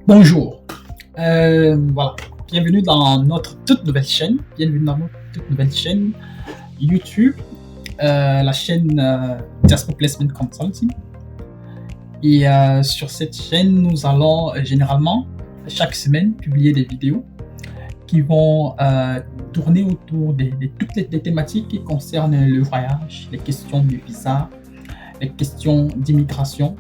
Bonjour, voilà, bienvenue dans notre toute nouvelle chaîne, YouTube, la chaîne Diaspo Placement Consulting. Et sur cette chaîne, nous allons généralement chaque semaine publier des vidéos qui vont tourner autour de toutes les thématiques qui concernent le voyage, les questions de visa, les questions d'immigration,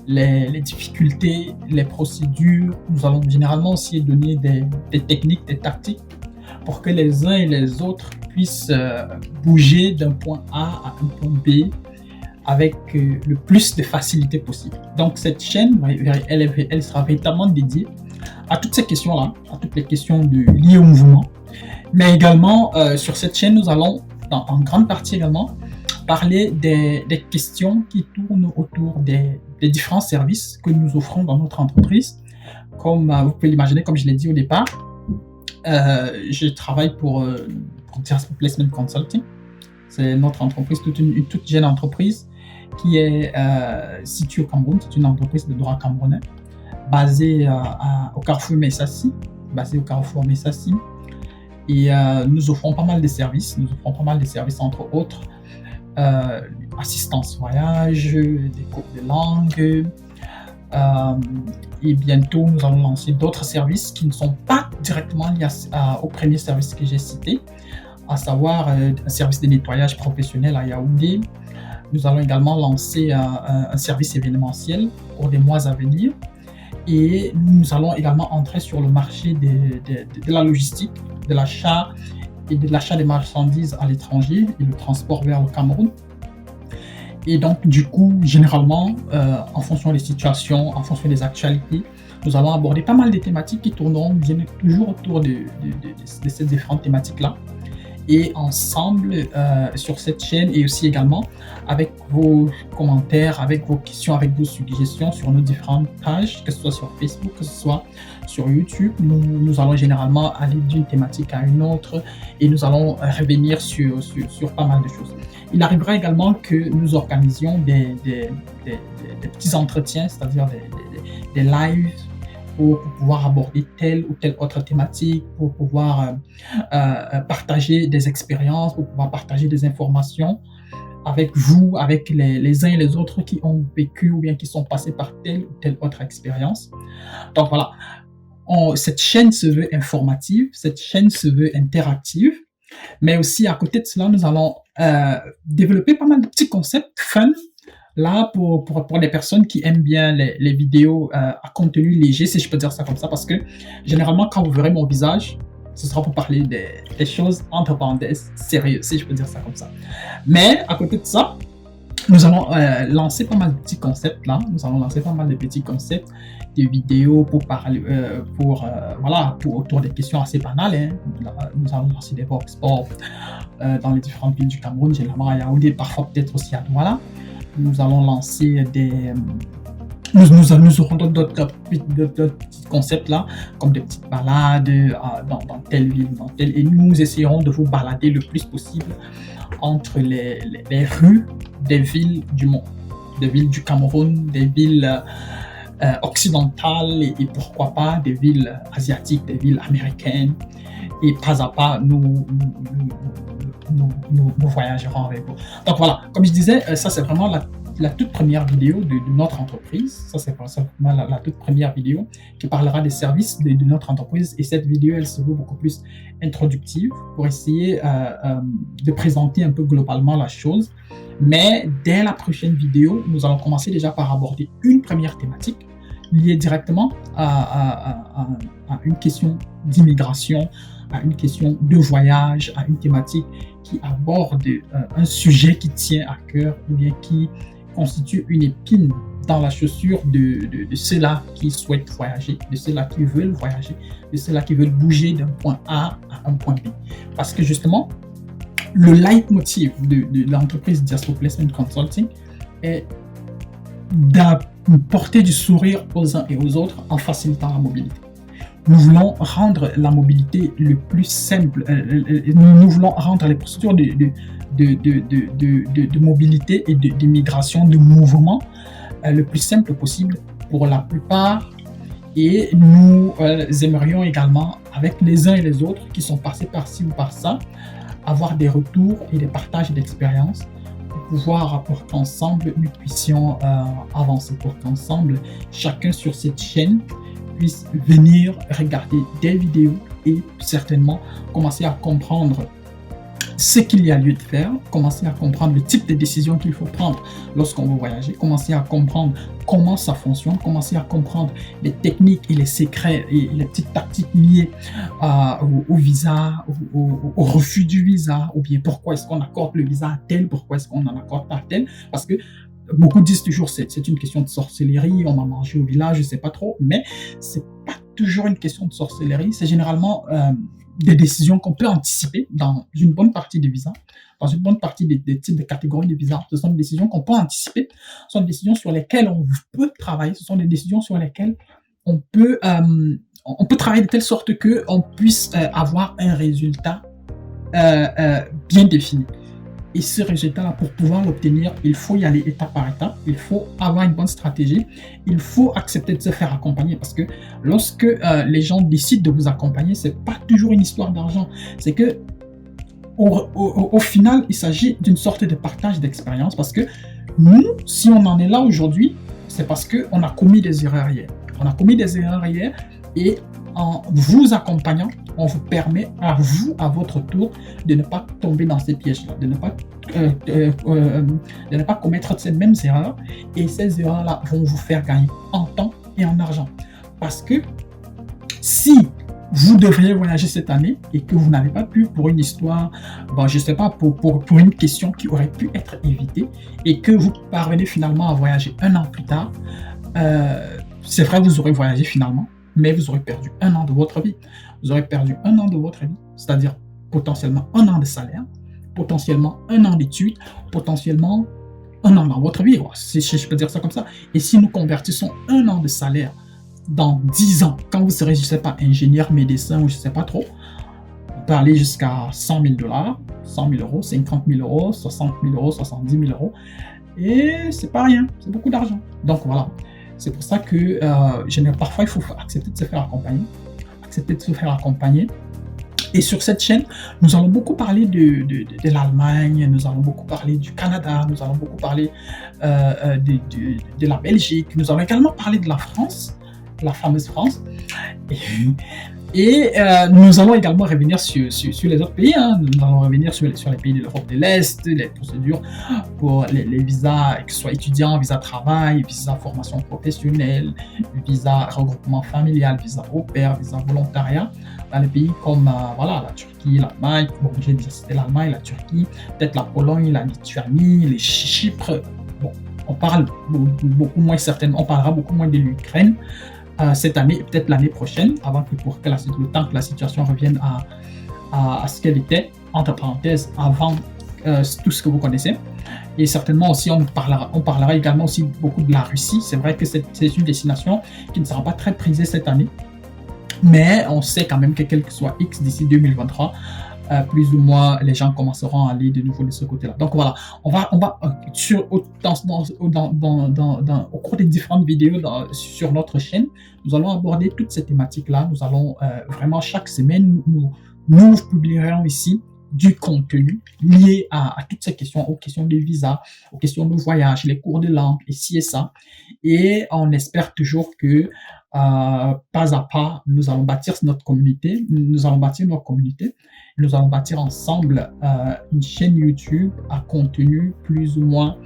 les difficultés, les procédures. Nous allons généralement aussi donner des techniques, des tactiques pour que les uns et les autres puissent bouger d'un point A à un point B avec le plus de facilité possible. Donc cette chaîne, elle sera véritablement dédiée à toutes ces questions-là, à toutes les questions liées au mouvement. Mais également, sur cette chaîne, nous allons, en grande partie également, parler des questions qui tournent autour des différents services que nous offrons dans notre entreprise. Comme vous pouvez l'imaginer, comme je l'ai dit au départ, je travaille pour Diaspo Placement Consulting. C'est notre entreprise, une toute jeune entreprise qui est située au Cameroun. C'est une entreprise de droit camerounais basée au Carrefour Messassi. Et nous offrons pas mal de services. Entre autres assistance voyage, des cours de langue, et bientôt nous allons lancer d'autres services qui ne sont pas directement liés au premier service que j'ai cité, à savoir un service de nettoyage professionnel à Yaoundé. Nous allons également lancer un service événementiel pour des mois à venir, et nous allons également entrer sur le marché de la logistique, de l'achat et de l'achat des marchandises à l'étranger et le transport vers le Cameroun. Et donc, du coup, généralement, en fonction des situations, en fonction des actualités, nous allons aborder pas mal de thématiques qui tourneront toujours autour de ces différentes thématiques-là. Et ensemble, sur cette chaîne, et aussi également avec vos commentaires, avec vos questions, avec vos suggestions sur nos différentes pages, que ce soit sur Facebook, que ce soit sur YouTube, nous allons généralement aller d'une thématique à une autre et nous allons revenir sur pas mal de choses. Il arrivera également que nous organisions des petits entretiens, c'est-à-dire des lives, pour pouvoir aborder telle ou telle autre thématique, pour pouvoir partager des expériences, pour pouvoir partager des informations avec vous, avec les uns et les autres qui ont vécu ou bien qui sont passés par telle ou telle autre expérience. Donc voilà, cette chaîne se veut informative, cette chaîne se veut interactive, mais aussi à côté de cela, nous allons développer pas mal de petits concepts fun, là pour les personnes qui aiment bien les vidéos à contenu léger, si je peux dire ça comme ça, parce que généralement quand vous verrez mon visage, ce sera pour parler des choses entre parenthèses sérieuses, si je peux dire ça comme ça. Mais à côté de ça, nous allons lancer pas mal de petits concepts là. Nous allons lancer pas mal de petits concepts, des vidéos pour parler, autour des questions assez banales. Hein. Nous allons lancer des vox pop dans les différentes villes du Cameroun, généralement à Yaoundé, parfois peut-être aussi à Douala. Nous allons lancer nous aurons d'autres petits concepts là, comme des petites balades dans telle ville, et nous essayerons de vous balader le plus possible entre les rues des villes du monde, des villes du Cameroun, des villes occidentales et pourquoi pas des villes asiatiques, des villes américaines. Et pas à pas, nous voyagerons avec vous. Donc voilà, comme je disais, ça c'est vraiment la toute première vidéo de notre entreprise. Ça c'est vraiment la toute première vidéo qui parlera des services de notre entreprise. Et cette vidéo, elle se veut beaucoup plus introductive pour essayer de présenter un peu globalement la chose. Mais dès la prochaine vidéo, nous allons commencer déjà par aborder une première thématique liée directement à une question d'immigration, à une question de voyage, à une thématique qui aborde un sujet qui tient à cœur ou bien qui constitue une épine dans la chaussure de ceux-là qui souhaitent voyager, de ceux-là qui veulent voyager, de ceux-là qui veulent bouger d'un point A à un point B. Parce que justement, le leitmotiv de l'entreprise Diaspo Placement Consulting est d'apporter du sourire aux uns et aux autres en facilitant la mobilité. Nous voulons rendre la mobilité le plus simple. Nous voulons rendre les procédures de mobilité et d'immigration, de mouvement le plus simple possible pour la plupart. Et nous aimerions également, avec les uns et les autres qui sont passés par ci ou par ça, avoir des retours et des partages d'expériences pour qu'ensemble nous puissions avancer, pour qu'ensemble chacun sur cette chaîne puisse venir regarder des vidéos et certainement commencer à comprendre ce qu'il y a lieu de faire, commencer à comprendre le type de décision qu'il faut prendre lorsqu'on veut voyager, commencer à comprendre comment ça fonctionne, commencer à comprendre les techniques et les secrets et les petites tactiques liées au visa, au refus du visa, ou bien pourquoi est-ce qu'on accorde le visa à tel, pourquoi est-ce qu'on n'en accorde pas à tel, parce que beaucoup disent toujours c'est une question de sorcellerie, on m'a mangé au village, je sais pas trop, mais c'est pas toujours une question de sorcellerie, c'est généralement des décisions qu'on peut anticiper dans une bonne partie des visas, dans une bonne partie des types de catégories de visas. Ce sont des décisions qu'on peut anticiper, ce sont des décisions sur lesquelles on peut travailler, ce sont des décisions sur lesquelles on peut travailler de telle sorte qu'on puisse avoir un résultat bien défini. Et ce résultat-là, pour pouvoir l'obtenir, il faut y aller étape par étape, il faut avoir une bonne stratégie, il faut accepter de se faire accompagner parce que lorsque les gens décident de vous accompagner, c'est pas toujours une histoire d'argent, c'est que au final, il s'agit d'une sorte de partage d'expérience parce que nous, si on en est là aujourd'hui, c'est parce qu'on a commis des erreurs hier. On a commis des erreurs hier et en vous accompagnant, on vous permet à vous, à votre tour, de ne pas tomber dans ces pièges-là, de ne pas commettre ces mêmes erreurs. Et ces erreurs-là vont vous faire gagner en temps et en argent. Parce que si vous devriez voyager cette année et que vous n'avez pas pu pour une histoire, je ne sais pas, pour une question qui aurait pu être évitée et que vous parvenez finalement à voyager un an plus tard, c'est vrai, vous aurez voyagé finalement, mais vous aurez perdu un an de votre vie. Vous aurez perdu un an de votre vie, c'est-à-dire potentiellement un an de salaire, potentiellement un an d'études, potentiellement un an dans votre vie. Je peux dire ça comme ça. Et si nous convertissons un an de salaire dans 10 ans, quand vous serez, je ne sais pas, ingénieur, médecin ou je ne sais pas trop, on peut aller jusqu'à 100 000 $, 100 000 euros, 50 000 euros, 60 000 euros, 70 000 euros. Et c'est pas rien, c'est beaucoup d'argent. Donc voilà. C'est pour ça que parfois, il faut accepter de se faire accompagner. Et sur cette chaîne, nous allons beaucoup parler de l'Allemagne, nous allons beaucoup parler du Canada, nous allons beaucoup parler de la Belgique, nous allons également parler de la France, la fameuse France. Et nous allons également revenir sur les autres pays. Nous allons revenir sur les pays de l'Europe de l'Est, les procédures pour les visas, que ce soit étudiants, visa travail, visa formation professionnelle, visa regroupement familial, visa au pair, visa volontariat, dans les pays comme la Turquie, l'Allemagne, j'ai déjà cité l'Allemagne, la Turquie, peut-être la Pologne, la Lituanie, les Chypre. Bon, on parle beaucoup moins certainement, on parlera beaucoup moins de l'Ukraine. Cette année et peut-être l'année prochaine, le temps que la situation revienne à ce qu'elle était, entre parenthèses, avant tout ce que vous connaissez. Et certainement aussi, on parlera également aussi beaucoup de la Russie. C'est vrai que c'est une destination qui ne sera pas très prisée cette année, mais on sait quand même que quel que soit X d'ici 2023, plus ou moins les gens commenceront à aller de nouveau de ce côté-là. Donc voilà, on va au cours des différentes vidéos sur notre chaîne, nous allons aborder toutes ces thématiques-là. Nous allons vraiment chaque semaine, nous publierons ici du contenu lié à toutes ces questions, aux questions de visa, aux questions de voyage, les cours de langue, et ci et ça. Et on espère toujours que pas à pas, nous allons bâtir notre communauté, nous allons bâtir ensemble une chaîne YouTube à contenu plus ou moins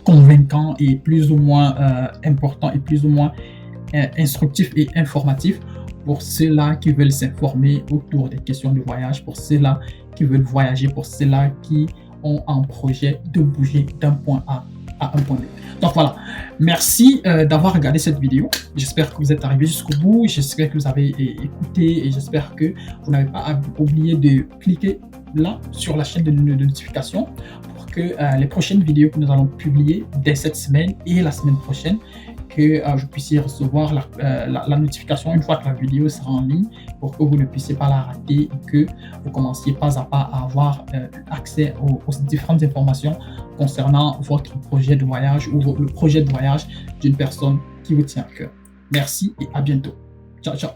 convaincant et plus ou moins important et plus ou moins instructif et informatif pour ceux-là qui veulent s'informer autour des questions de voyage, pour ceux-là qui veulent voyager, pour ceux-là qui ont un projet de bouger d'un point A à un point B. Donc voilà, merci d'avoir regardé cette vidéo. J'espère que vous êtes arrivé jusqu'au bout, j'espère que vous avez écouté et j'espère que vous n'avez pas oublié de cliquer là sur la chaîne de notification pour que les prochaines vidéos que nous allons publier dès cette semaine et la semaine prochaine que je puissiez recevoir la notification une fois que la vidéo sera en ligne pour que vous ne puissiez pas la rater et que vous commenciez pas à pas à avoir accès aux différentes informations concernant votre projet de voyage ou le projet de voyage d'une personne qui vous tient à cœur. Merci et à bientôt. Ciao, ciao.